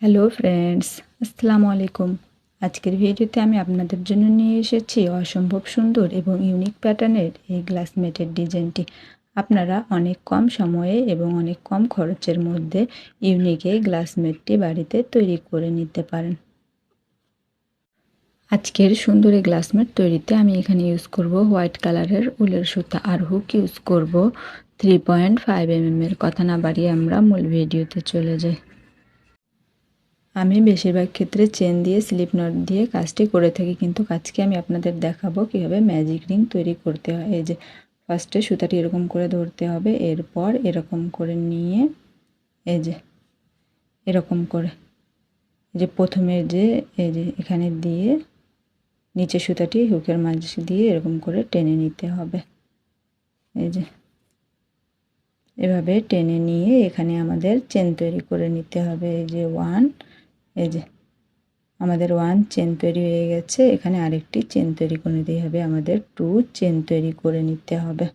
Hello friends, আসসালামু আলাইকুম। আজকের ভিডিওতে আমি আপনাদের জন্য নিয়ে এসেছি অসম্ভব সুন্দর এবং ইউনিক প্যাটার্নের এই গ্লাস ম্যাটের ডিজাইনটি। আপনারা অনেক কম সময়ে এবং অনেক কম খরচের মধ্যে ইউনিক এই গ্লাস ম্যাটটি বাড়িতে তৈরি করে নিতে পারেন। আজকের সুন্দর এই গ্লাস ম্যাট তৈরিতে আমি এখানে ইউজ করব হোয়াইট কালারের উলের সুতা আর হুক ইউজ করব 3.5 mm এর। কথা না বাড়িয়ে আমরা মূল ভিডিওতে চলে যাই। আমি বেশিরভাগ ক্ষেত্রে চেন দিয়ে স্লিপ নট দিয়ে কাজটি করে থাকি, কিন্তু আজকে আমি আপনাদের দেখাবো কীভাবে ম্যাজিক রিং তৈরি করতে হয়। এই যে ফার্স্টে সুতাটি এরকম করে ধরতে হবে, এরপর এরকম করে নিয়ে এই যে এরকম করে যে প্রথমে যে এই যে এখানে দিয়ে নিচে সুতাটি হুকের মাঝ দিয়ে এরকম করে টেনে নিতে হবে। এই যে এভাবে টেনে নিয়ে এখানে আমাদের চেন তৈরি করে নিতে হবে। এই যে এই যে আমাদের 1 চেন তৈরি হয়ে গেছে। এখানে আরেকটি চেন তৈরি করে নিতে হবে, আমাদের 2 চেন তৈরি করে নিতে হবে।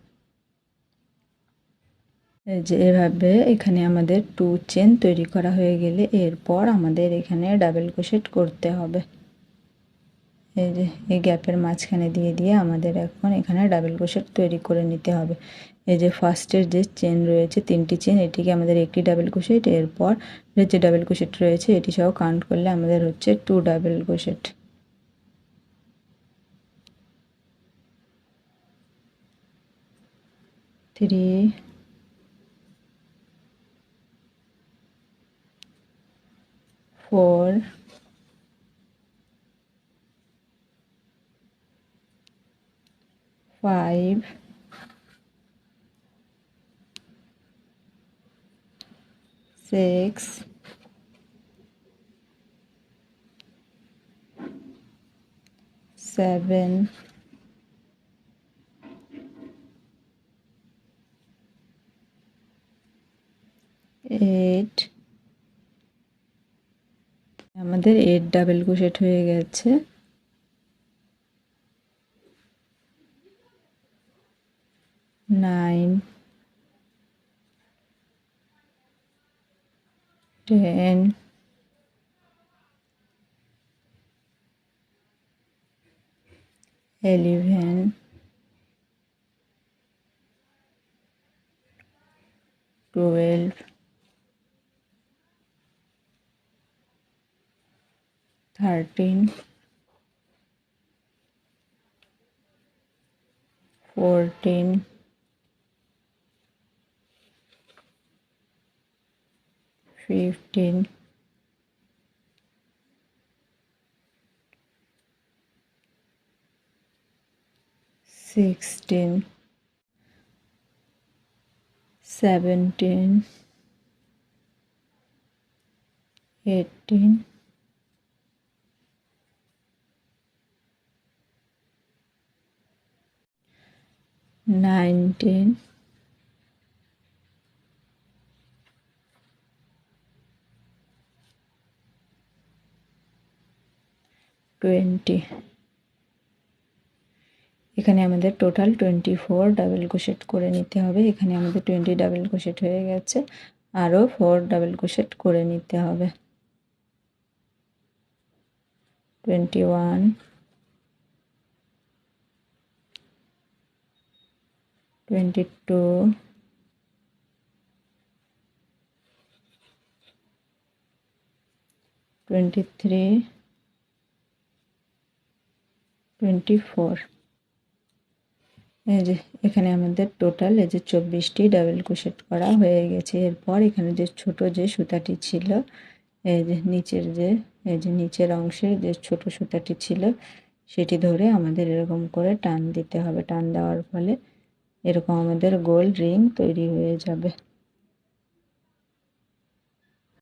এই যে এভাবে এখানে আমাদের 2 চেন তৈরি করা হয়ে গেলে এরপর আমাদের এখানে ডাবল ক্রোশেট করতে হবে। এই যে এই গ্যাপের মাঝখানে দিয়ে দিয়ে আমাদের এখন এখানে ডাবল ক্রোশেট তৈরি করে নিতে হবে। এই যে ফার্স্টের যে চেন রয়েছে 3টি চেন, এটিকে আমাদের একটি ডাবল ক্রোশেট, এরপর যে ডাবল ক্রোশেট রয়েছে এটি সহ কাউন্ট করলে আমাদের হচ্ছে 2 ডাবল ক্রোশেট। 3 4 5 6 7 8 আমাদের 8 ডাবল ক্রোশেট হয়ে গেছে। 9 10 11 12 13 14 15 16 17 18 19 20। এখানে আমাদের টোটাল 24 ডাবল ক্রোশেট করে নিতে হবে। এখানে আমাদের 20 ডাবল ক্রোশেট হয়ে গেছে, আরও 4 ডাবল ক্রোশেট করে নিতে হবে। 21 22 23 24। এই যে এখানে আমাদের টোটাল এই যে 24টি ডাবল ক্রোশেট করা হয়ে গেছে। এরপর এখানে যে ছোট যে সুতাটি ছিল, এই যে নিচের যে এই যে নিচের অংশে যে ছোট সুতাটি ছিল সেটি ধরে আমাদের এরকম করে টান দিতে হবে। টান দেওয়ার ফলে এরকম আমাদের গোল রিং তৈরি হয়ে যাবে।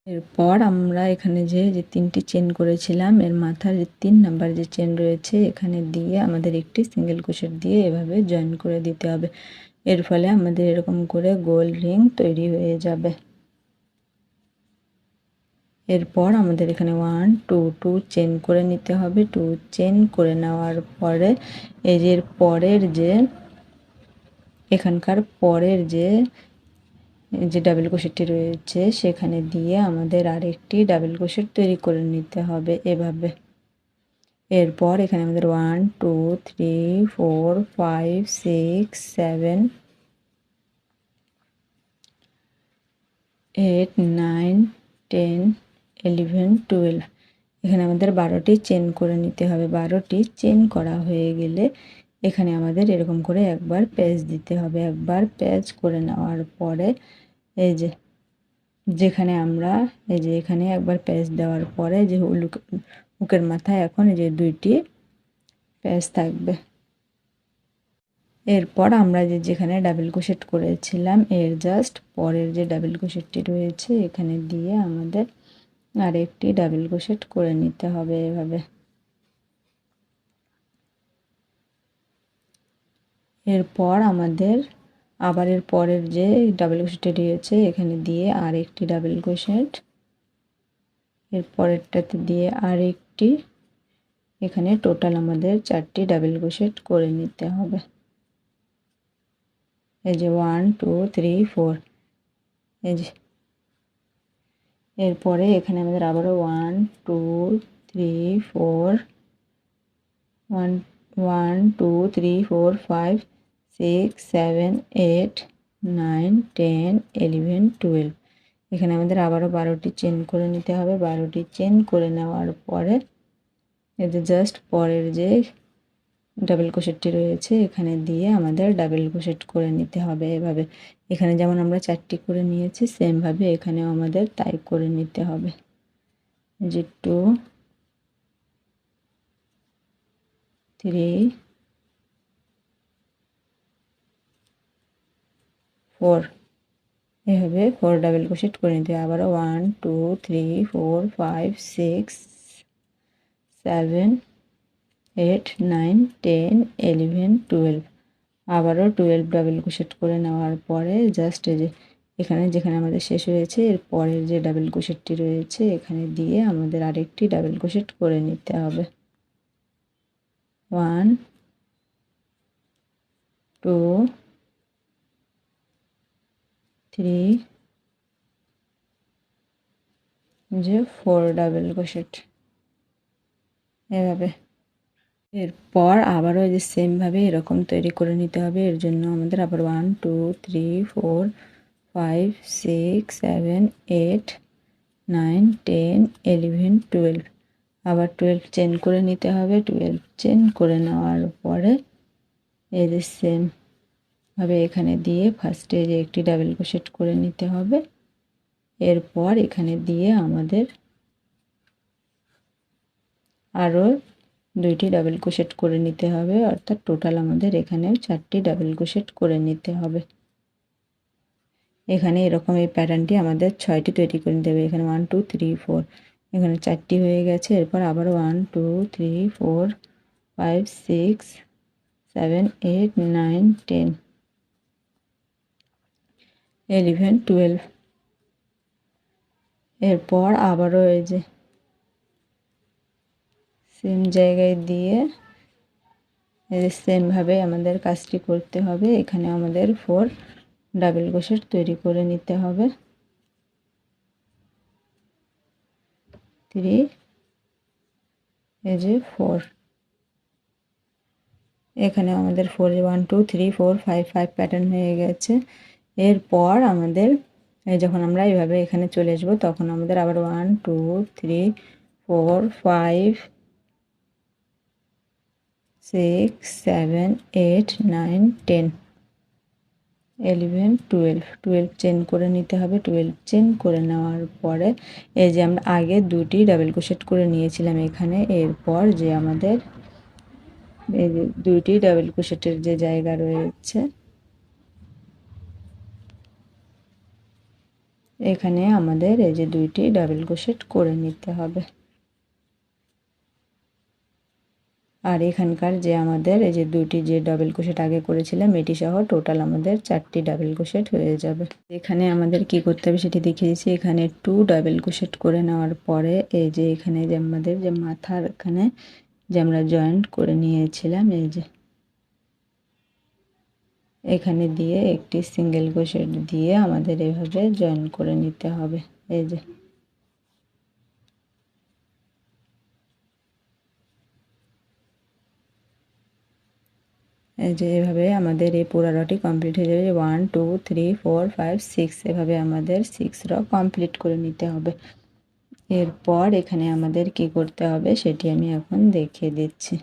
এরপর আমরা এখানে যে 3টি চেন করেছিলাম এর মাথার যে 3 নাম্বার যে চেন রয়েছে এখানে দিয়ে আমাদের একটি সিঙ্গেল ক্রোশেট দিয়ে এভাবে জয়েন করে দিতে হবে। এর ফলে আমাদের এরকম করে গোল রিং তৈরি হয়ে যাবে। এরপর আমাদের এখানে 1 2 2 চেন করে নিতে হবে। 2 চেন করে নেওয়ার পরে এই যে পরের যে এখানকার পরের যে যে ডাবল ক্রোশেটটি রয়েছে সেখানে দিয়ে আমাদের আরেকটি ডাবল ক্রোশেট তৈরি করে নিতে হবে এভাবে। এরপর এখানে আমাদের 1 2 3 4 5 6 7 8 9 10 11 12 এখানে আমাদের 12টি চেন করে নিতে হবে। 12টি চেন করা হয়ে গেলে এখানে আমাদের এরকম করে একবার প্যাচ দিতে হবে। একবার প্যাচ করে নেওয়ার পরে এই যে যেখানে আমরা এই যে এখানে একবার প্যাচ দেওয়ার পরে যে হুকের মাথায় এখন এই যে 2টি প্যাচ থাকবে। এরপর আমরা যেখানে ডাবল ক্রোশেট করেছিলাম এর জাস্ট পরের যে ডাবল ক্রোশেটটি রয়েছে এখানে দিয়ে আমাদের আরেকটি ডাবল ক্রোশেট করে নিতে হবে এভাবে। এরপর আমাদের আবার এর পরের যে ডাবল ক্রোশেটটি রয়েছে এখানে দিয়ে আরেকটি ডাবল ক্রোশেট, এর পরেরটাতে দিয়ে আরেকটি, এখানে টোটাল আমাদের 4টি ডাবল ক্রোশেট করে নিতে হবে। এই যে 1 2 3 4 এই যে এরপরে এখানে আমাদের আবারও 1 2 3 4 1 1 2 3 4 5 6 7 8 9 10 11 12 এখানে আমাদের আবারও 12টি চেন করে নিতে হবে। 12টি চেন করে নেওয়ার পরে এই যে জাস্ট পরের যে ডাবল ক্রোশেটটি রয়েছে এখানে দিয়ে আমাদের ডাবল ক্রোশেট করে নিতে হবে এভাবে। এখানে যেমন আমরা 4টি করে নিয়েছি সেম ভাবে এখানেও আমাদের তাই করে নিতে হবে। যে 2 3 4 এভাবে 4 ডাবল ক্রোশেট করে নিতে হবে। আবারও 1 2 3 4 5 6 7 8 9 10 11 12 আবারও 12 ডাবল ক্রোশেট করে নেওয়ার পরে জাস্ট এই যে এখানে যেখানে আমাদের শেষ হয়েছে এর পরের যে ডাবল ক্রোশেটটি রয়েছে এখানে দিয়ে আমাদের আরেকটি ডাবল ক্রোশেট করে নিতে হবে। 1 2 3 যে 4 ডাবল ক্রোশেট এভাবে। এরপর আবারও যে সেম ভাবে এরকম তৈরি করে নিতে হবে। এর জন্য আমাদের আবার 1 2 3 4 5 6 7 8 9 10 11 12 আবার 12 চেন করে নিতে হবে। 12 চেন করে নেওয়ার পরে এই যে সেম ভাবে এখানে দিয়ে ফার্স্টে যে একটি ডাবল ক্রোশেট করে নিতে হবে। এরপর এখানে দিয়ে আমাদের আরও 2টি ডাবল ক্রোশেট করে নিতে হবে, অর্থাৎ টোটাল আমাদের এখানেও 4টি ডাবল ক্রোশেট করে নিতে হবে। এখানে এরকম এই প্যাটার্নটি আমাদের 6টি তৈরি করে নিতে হবে। এখানে 1 2 3 4 এখানে 4টি হয়ে গেছে। এরপর আবার 1 2 3 4 5 6 7 8 9 10 11 12 এরপর আবারও এই যে সেম জায়গায় দিয়ে সেম ভাবে আমাদের কাজটি করতে হবে। এখানে আমাদের 4 ডাবল ক্রোশেট তৈরি করে নিতে হবে। 3 এই যে 4 এখানে আমাদের 4 1 2 3 4 5 5 প্যাটার্ন হয়ে গেছে। এরপর আমাদের যখন আমরা এইভাবে এখানে চলে আসবো তখন আমাদের আবার 1 2 3 4 5 6 7 8 9 10 11 12 12 চেন করে নিতে হবে। 12 চেন করে নেওয়ার পরে এই যে আমরা আগে 2টি ডাবল ক্রোশেট করে নিয়েছিলাম এখানে, এরপর যে আমাদের এই যে 2টি ডাবল ক্রোশেটের যে জায়গা রয়েছে এখানে আমাদের এই যে 2টি ডাবল ক্রোশেট করে নিতে হবে। আর এখানকার যে আমাদের এই যে 2টি যে ডাবল ক্রোশেট আগে করেছিলাম এটি সহ টোটাল আমাদের 4টি ডাবল ক্রোশেট হয়ে যাবে। এখানে আমাদের কি করতে হবে সেটি দেখিয়ে দিচ্ছি। এখানে 2 ডাবল ক্রোশেট করে নেওয়ার পরে এই যে এখানে যে আমাদের যে মাথার এখানে যে আমরা জয়েন্ট করে নিয়েছিলাম এই যে এখানে দিয়ে একটি সিঙ্গেল ক্রোশেট দিয়ে আমাদের এভাবে জয়েন করে নিতে হবে। এই যে এভাবে আমাদের এই পুরো রটি কমপ্লিট হয়ে যাবে। 1 2 3 4 5 6 এভাবে আমাদের 6 র কমপ্লিট করে নিতে হবে। এরপর এখানে আমাদের কি করতে হবে সেটি আমি এখন দেখিয়ে দিচ্ছি।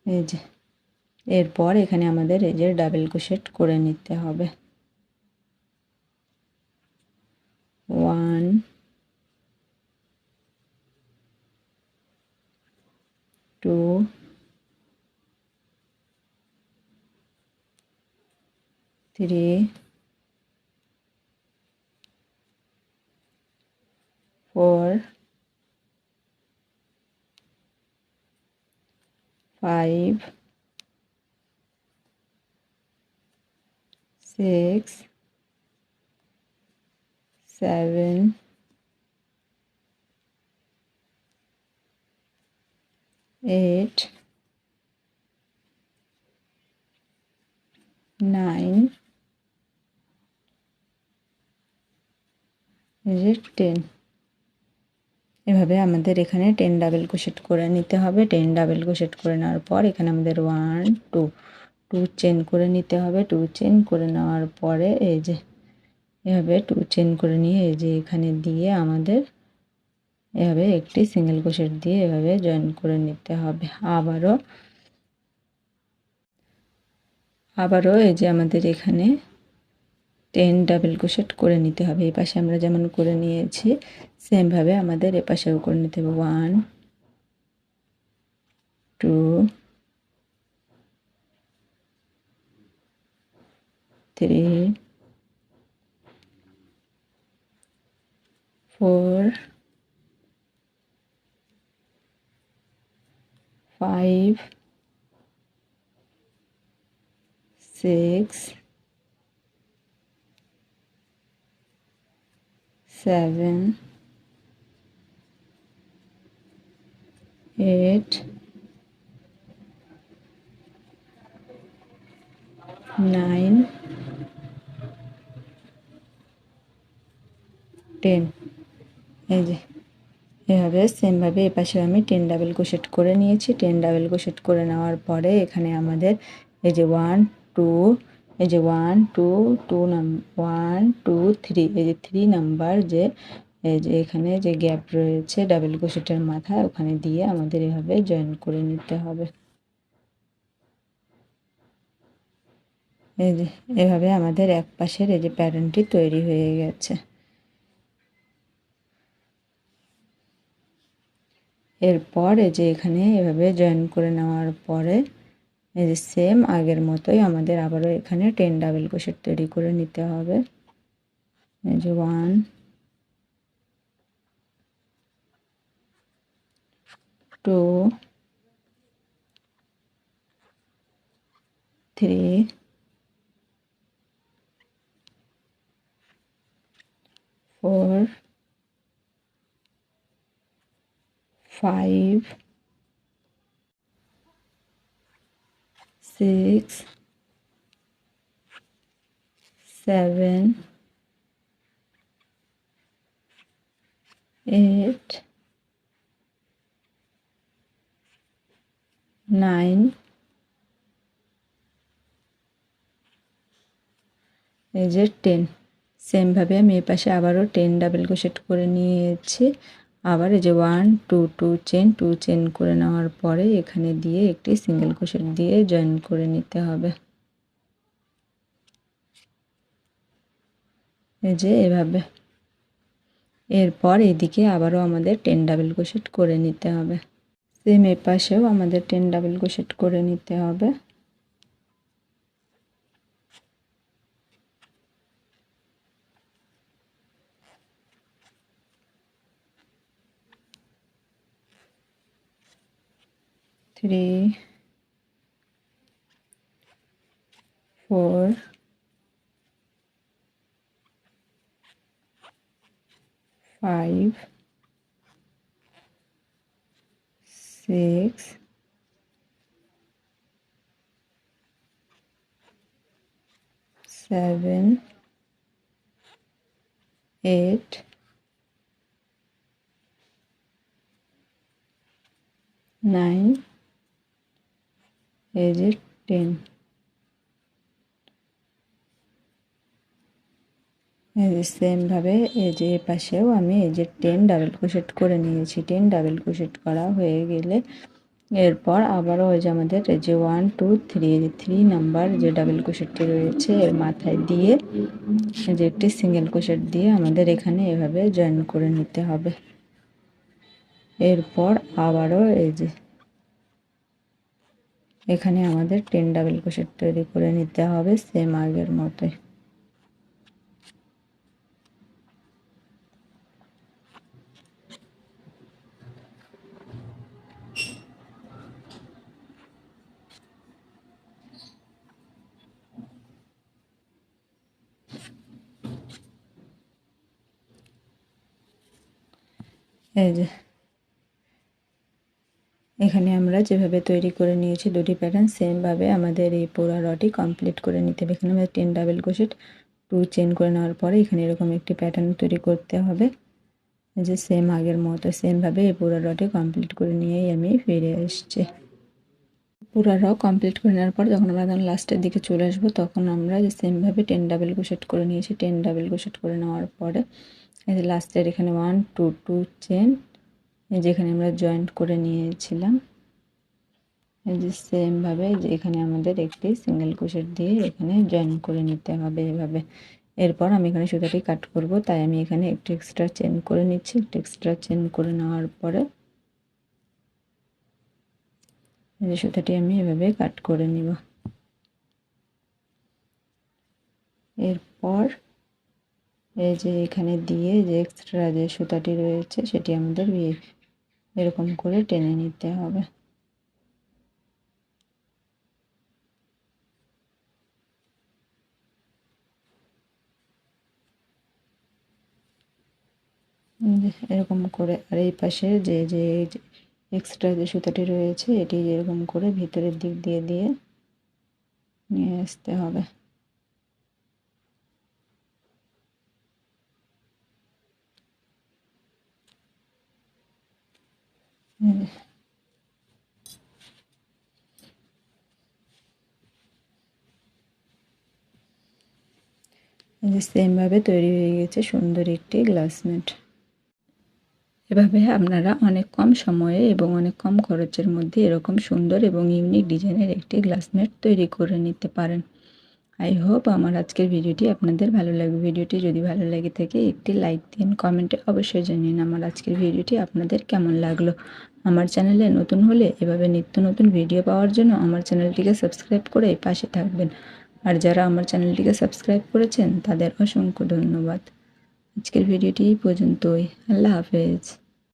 এই যে এরপর এখানে আমাদের এই যে ডাবল ক্রোশেট করে নিতে হবে। 1 2 3 4 5 6 7 8 9 10। এভাবে আমাদের এখানে 10 ডাবল ক্রোশেট করে নিতে হবে। 10 ডাবল ক্রোশেট করে নেওয়ার পর এখানে আমাদের 1 2 2 চেন করে নিতে হবে। 2 চেন করে নেওয়ার পরে এই যে এভাবে 2 চেন করে নিয়ে এই যে এখানে দিয়ে আমাদের এভাবে একটি সিঙ্গেল ক্রোশেট দিয়ে এভাবে জয়েন করে নিতে হবে। আবারও এই যে আমাদের এখানে 10 ডাবল ক্রোশেট করে নিতে হবে। এই পাশে আমরা যেমন করে নিয়েছি সেম ভাবে আমাদের এ পাশেও করে নিতে হবে। 1 2 3 4 5 6 7 8 9 10। এই যে এভাবে সেমভাবে এপাশে আমি 10 ডাবল ক্রোশেট করে নিয়েছি। 10 ডাবল ক্রোশেট করে নেওয়ার পরে এখানে আমাদের এই যে 1 2 এই যে 1 2 2 1 2 3 এই যে 3 নাম্বার যে এই যে এখানে যে গ্যাপ রয়েছে ডাবল ক্রোশেটের মাথায় ওখানে দিয়ে আমাদের এভাবে জয়েন করে নিতে হবে। এই যে এভাবে আমাদের এক পাশের এই যে প্যাটার্নটি তৈরি হয়ে গেছে। এরপর এই যে এখানে এভাবে জয়েন করে নেওয়ার পরে এই যে সেম আগের মতোই আমাদের আবারও এখানে 10 ডাবল ক্রোশেট তৈরি করে নিতে হবে। এই যে 1 2 3 4 5 6 7 8 9 এই যে 10। সেমভাবে আমি এই পাশে আবারও 10 ডাবল ক্রোশেট করে নিয়েছি। আবার এই যে 1 2 2 চেন 2 চেন করে নেওয়ার পরে এখানে দিয়ে একটি সিঙ্গেল ক্রোশেট দিয়ে জয়েন করে নিতে হবে। এই যে এভাবে। এরপর এদিকে আবারও আমাদের 10 ডাবল ক্রোশেট করে নিতে হবে। সেম এই পাশেও আমাদের 10 ডাবল ক্রোশেট করে নিতে হবে। থ্রি 4 5 6 7 8 9 এই যে 10 এই যে সেমভাবে এই যে পাশেও আমি এই যে 10 ডাবল ক্রোশেট করে নিয়েছি। 10 ডাবল ক্রোশেট করা হয়ে গেলে এরপর আবারও ওই যে আমাদের এই যে 1 2 3 নাম্বার যে ডাবল ক্রোশেটটি রয়েছে এর মাথায় দিয়ে যে একটি সিঙ্গেল ক্রোশেট দিয়ে আমাদের এখানে এভাবে জয়েন করে নিতে হবে। এরপর আবারও এই যে এখানে আমাদের 10 ডাবল ক্রোশেট তৈরি করে নিতে হবে সেম আগের মতোই। এই যে এখানে আমরা যেভাবে তৈরি করে নিয়েছি দুটি প্যাটার্ন সেমভাবে আমাদের এই পুরো রটি কমপ্লিট করে নিতে হবে। এখানে আমাদের 10 ডাবল ক্রোশেট 2 চেইন করে নেওয়ার পরে এখানে এরকম একটি প্যাটার্ন তৈরি করতে হবে। এই যে সেম আগের মতো সেমভাবে এই পুরো রটি কমপ্লিট করে নিয়েই আমি ফিরে আসছি। পুরো র কমপ্লিট করে নেওয়ার পর যখন আমরা লাস্টের দিকে চলে আসবো তখন আমরা যে সেমভাবে 10 ডাবল ক্রোশেট করে নিয়েছি। 10 ডাবল ক্রোশেট করে নেওয়ার পরে এই যে লাস্টের এখানে 1 2 2 চেন যেখানে আমরা জয়েন্ট করে নিয়েছিলাম এই যে সেমভাবে যে এখানে আমাদের একটি সিঙ্গেল ক্রোশেট দিয়ে এখানে জয়েন করে নিতে হবে এভাবে। এরপর আমি এখানে সুতাটি কাট করব, তাই আমি এখানে একটু এক্সট্রা চেন করে নিচ্ছি। একটু এক্সট্রা চেন করে নেওয়ার পরে এই যে সুতাটি আমি এভাবে কাট করে নিব। এরপর এই যে এখানে দিয়ে যে এক্সট্রা যে সুতাটি রয়েছে সেটি আমাদের এরকম করে টেনে নিতে হবে। এরকম করে আর এই পাশে যে যে এক্সট্রা যে সুতাটি রয়েছে এটি এরকম করে ভিতরের দিক দিয়ে দিয়ে নিয়ে আসতে হবে। সেমভাবে তৈরি হয়ে গেছে সুন্দর একটি গ্লাসমেট। এভাবে আপনারা অনেক কম সময়ে এবং অনেক কম খরচের মধ্যে এরকম সুন্দর এবং ইউনিক ডিজাইনের একটি গ্লাসমেট তৈরি করে নিতে পারেন। আই হোপ আমার আজকের ভিডিওটি আপনাদের ভালো লাগবে। ভিডিওটি যদি ভালো লেগে থাকে একটি লাইক দিন, কমেন্টে অবশ্যই জানিয়ে আমার আজকের ভিডিওটি আপনাদের কেমন লাগলো। আমার চ্যানেলে নতুন হলে এভাবে নিত্য নতুন ভিডিও পাওয়ার জন্য আমার চ্যানেলটিকে সাবস্ক্রাইব করে পাশে থাকবেন। আর যারা আমার চ্যানেলটিকে সাবস্ক্রাইব করেছেন তাদের অসংখ্য ধন্যবাদ। আজকের ভিডিওটি এই পর্যন্তই। আল্লাহ হাফেজ।